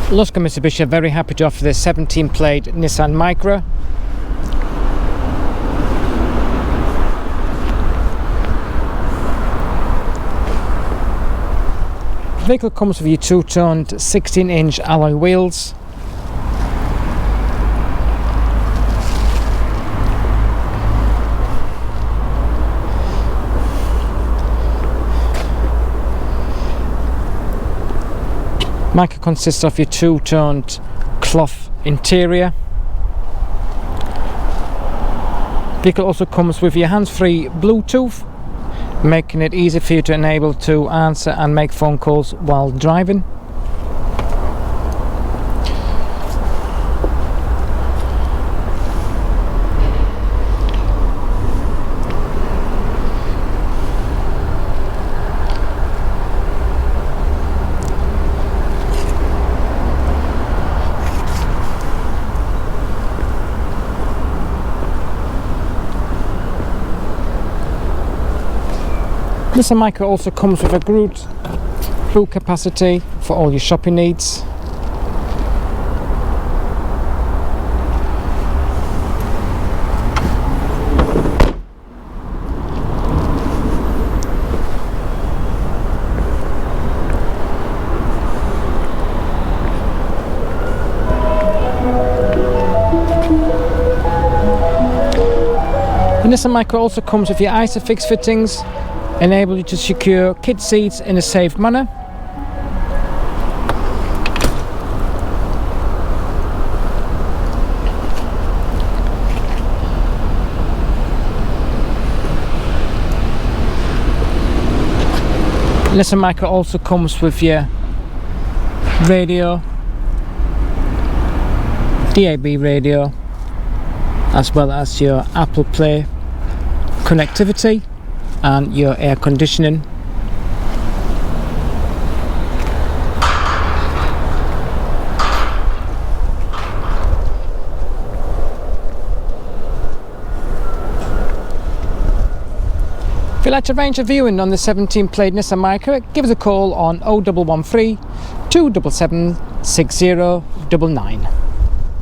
Luscombe Mitsubishi are very happy to offer this 17 plate Nissan Micra. The vehicle comes with your two-toned 16-inch alloy wheels. Micra consists of your two-toned cloth interior. Vehicle also comes with your hands-free Bluetooth, making it easy for you to enable to answer and make phone calls while driving. Nissan Micra also comes with a good boot capacity for all your shopping needs. The Nissan Micra also comes with your ISOFIX fittings, enable you to secure kid seats in a safe manner. Nissan Micra also comes with your radio, DAB radio, as well as your Apple Play connectivity and your air conditioning. If you'd like to arrange a viewing on the 17 plate Nissan Micra, give us a call on 0113 277 6099.